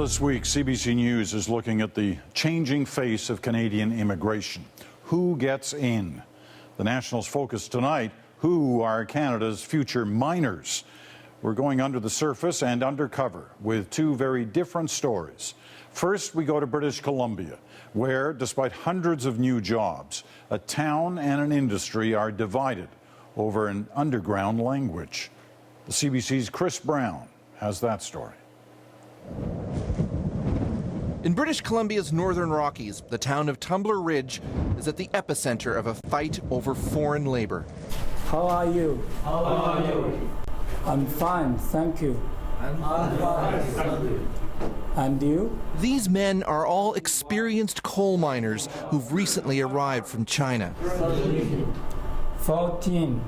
this week, CBC News is looking at the changing face of Canadian immigration. Who gets in? The National's focus tonight, who are Canada's future miners? We're going under the surface and undercover with two very different stories. First, we go to British Columbia, where, despite hundreds of new jobs, a town and an industry are divided over an underground language. The CBC's Chris Brown has that story. In British Columbia's Northern Rockies, the town of Tumbler Ridge is at the epicenter of a fight over foreign labor. How are you? How are you? I'm fine, thank you. I'm fine, thank you. And you? These men are all experienced coal miners who've recently arrived from China. 14.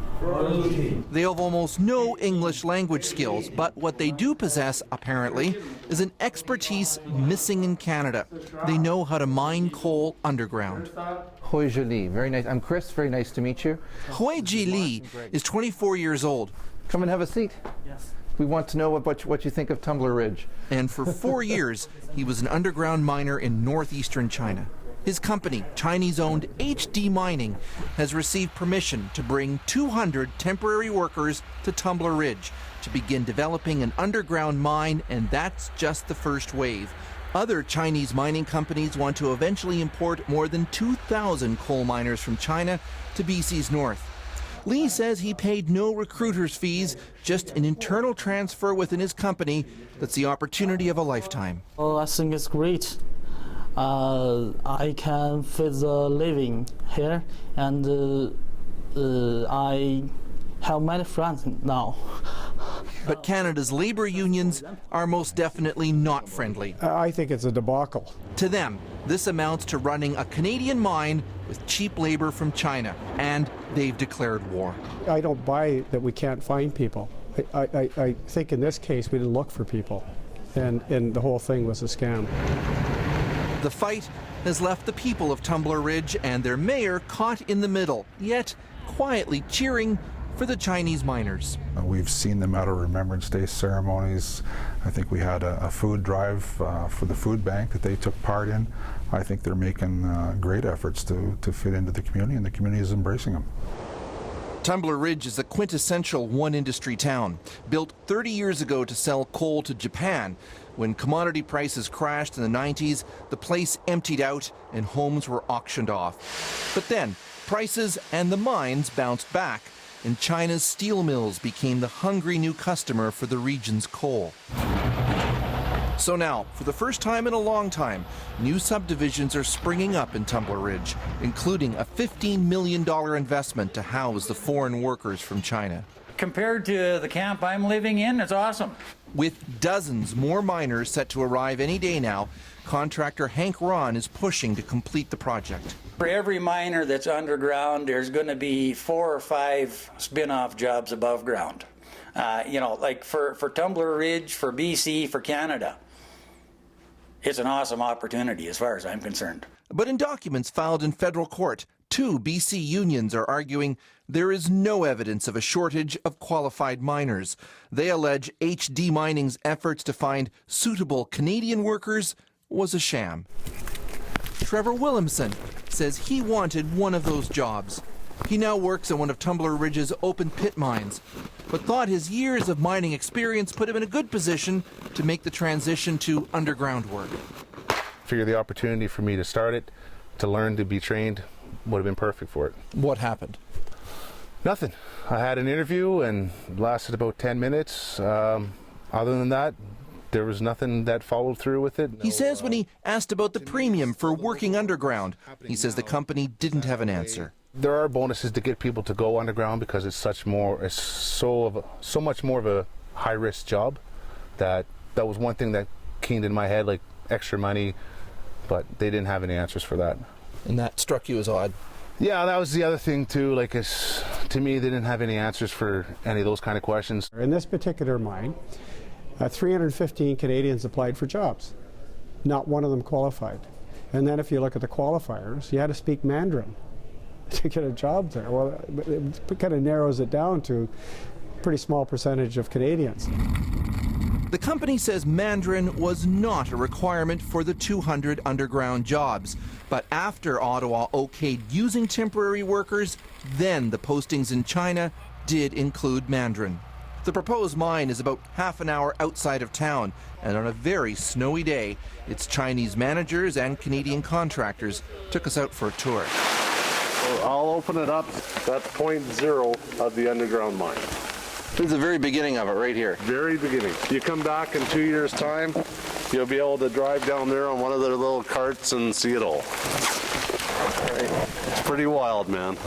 They have almost no English language skills, but what they do possess, apparently, is an expertise missing in Canada. They know how to mine coal underground. Hui Ji Li, very nice. I'm Chris, very nice to meet you. Hui Ji Li is 24 years old. Come and have a seat. Yes. We want to know what you think of Tumbler Ridge. And for 4 years, he was an underground miner in northeastern China. His company, Chinese-owned HD Mining, has received permission to bring 200 temporary workers to Tumbler Ridge to begin developing an underground mine, and that's just the first wave. Other Chinese mining companies want to eventually import more than 2,000 coal miners from China to BC's north. Lee says he paid no recruiter's fees, just an internal transfer within his company that's the opportunity of a lifetime. Oh, I think it's great. I can fit the living here, and I have many friends now. But Canada's labour unions are most definitely not friendly. I think it's a debacle. To them, this amounts to running a Canadian mine with cheap labour from China, and they've declared war. I don't buy that we can't find people. I think in this case we didn't look for people, and the whole thing was a scam. The fight has left the people of Tumbler Ridge and their mayor caught in the middle, yet quietly cheering for the Chinese miners. We've seen them at our Remembrance Day ceremonies. I think we had a food drive for the food bank that they took part in. I think they're making great efforts to fit into the community, and the community is embracing them. Tumbler Ridge is a quintessential one-industry town, built 30 years ago to sell coal to Japan. When commodity prices crashed in the 90s, the place emptied out and homes were auctioned off. But then, prices and the mines bounced back, and China's steel mills became the hungry new customer for the region's coal. So now, for the first time in a long time, new subdivisions are springing up in Tumbler Ridge, including a $15 million investment to house the foreign workers from China. Compared to the camp I'm living in, it's awesome. With dozens more miners set to arrive any day now, contractor Hank Ron is pushing to complete the project. For every miner that's underground, there's going to be 4 or 5 spin-off jobs above ground. Like for Tumbler Ridge, for BC, for Canada. It's an awesome opportunity as far as I'm concerned. But in documents filed in federal court, 2 BC unions are arguing there is no evidence of a shortage of qualified miners. They allege HD Mining's efforts to find suitable Canadian workers was a sham. Trevor Williamson says he wanted one of those jobs. He now works at one of Tumbler Ridge's open pit mines, but thought his years of mining experience put him in a good position to make the transition to underground work. Figured the opportunity for me to start it, to learn, to be trained, would have been perfect for it. What happened? Nothing. I had an interview and it lasted about 10 minutes. Other than that, there was nothing that followed through with it. He says when he asked about the premium for working underground, he says the company didn't have an answer. There are bonuses to get people to go underground because it's so much more of a high-risk job. That was one thing that keened in my head, like extra money, but they didn't have any answers for that. And that struck you as odd? Yeah, that was the other thing too. Like, to me, they didn't have any answers for any of those kind of questions. In this particular mine, 315 Canadians applied for jobs. Not one of them qualified. And then if you look at the qualifiers, you had to speak Mandarin to get a job there. Well, it kind of narrows it down to a pretty small percentage of Canadians. The company says Mandarin was not a requirement for the 200 underground jobs. But after Ottawa okayed using temporary workers, then the postings in China did include Mandarin. The proposed mine is about half an hour outside of town, and on a very snowy day, its Chinese managers and Canadian contractors took us out for a tour. I'll open it up. That's point zero of the underground mine. This is the very beginning of it right here. Very beginning. You come back in 2 years' time, you'll be able to drive down there on one of their little carts and see it all. It's pretty wild, man.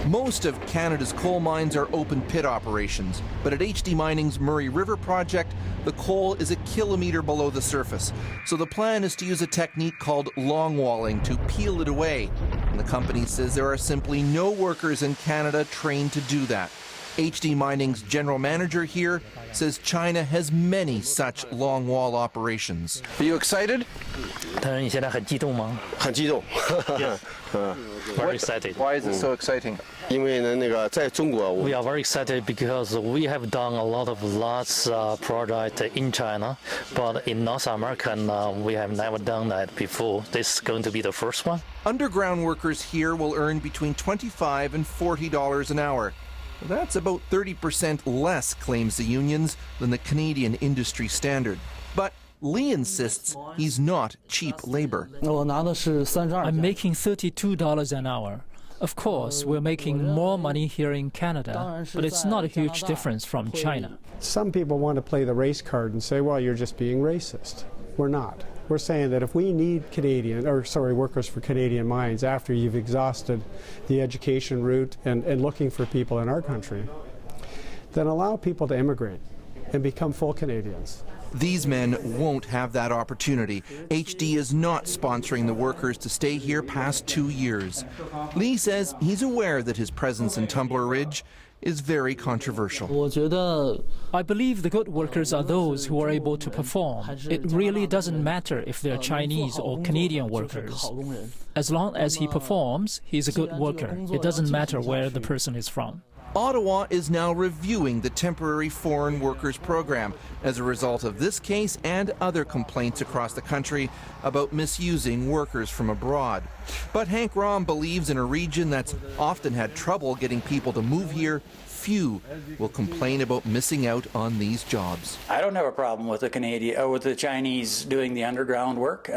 Most of Canada's coal mines are open pit operations, but at HD Mining's Murray River project, the coal is a kilometre below the surface. So the plan is to use a technique called longwalling to peel it away. And the company says there are simply no workers in Canada trained to do that. HD Mining's general manager here says China has many such longwall operations. Are you excited? 当然，你现在很激动吗？很激动。 Very excited. Why is it so exciting? 因为呢，那个在中国， We are very excited because we have done a lot of projects in China, but in North America, we have never done that before. This is going to be the first one. Underground workers here will earn between $25 and $40 an hour. That's about 30% less, claims the unions, than the Canadian industry standard. But Lee insists he's not cheap labor. I'm making $32 an hour. Of course, we're making more money here in Canada, but it's not a huge difference from China. Some people want to play the race card and say, well, you're just being racist. We're not. We're saying that if we need workers for Canadian mines after you've exhausted the education route and looking for people in our country, then allow people to immigrate and become full Canadians. These men won't have that opportunity. HD is not sponsoring the workers to stay here past 2 years. Lee says he's aware that his presence in Tumbler Ridge is very controversial. I believe the good workers are those who are able to perform. It really doesn't matter if they're Chinese or Canadian workers. As long as he performs, he's a good worker. It doesn't matter where the person is from. Ottawa is now reviewing the temporary foreign workers program as a result of this case and other complaints across the country about misusing workers from abroad. But Hank Rom believes in a region that's often had trouble getting people to move here, few will complain about missing out on these jobs. I don't have a problem with the Chinese doing the underground work.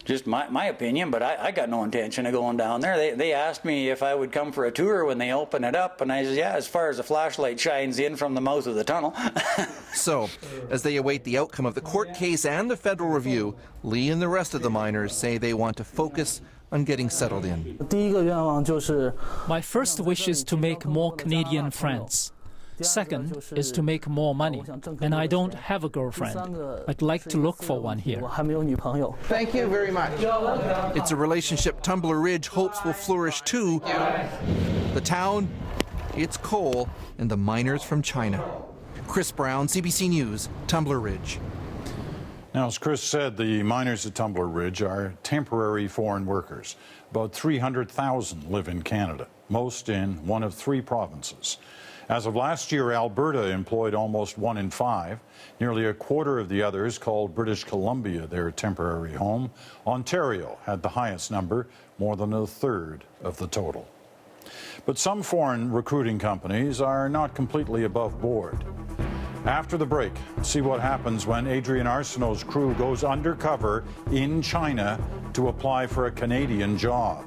Just my opinion, but I got no intention of going down there. They asked me if I would come for a tour when they open it up, and I said, yeah, as far as the flashlight shines in from the mouth of the tunnel. So, as they await the outcome of the court case and the federal review, Lee and the rest of the miners say they want to focus on getting settled in. My first wish is to make more Canadian friends. Second is to make more money, and I don't have a girlfriend. I'd like to look for one here. Thank you very much. It's a relationship Tumbler Ridge hopes will flourish too. The town, its coal, and the miners from China. Chris Brown, CBC News, Tumbler Ridge. Now, as Chris said, the miners at Tumbler Ridge are temporary foreign workers. About 300,000 live in Canada, most in one of 3 provinces. As of last year, Alberta employed almost 1 in 5. Nearly a quarter of the others called British Columbia their temporary home. Ontario had the highest number, more than a third of the total. But some foreign recruiting companies are not completely above board. After the break, see what happens when Adrian Arsenault's crew goes undercover in China to apply for a Canadian job.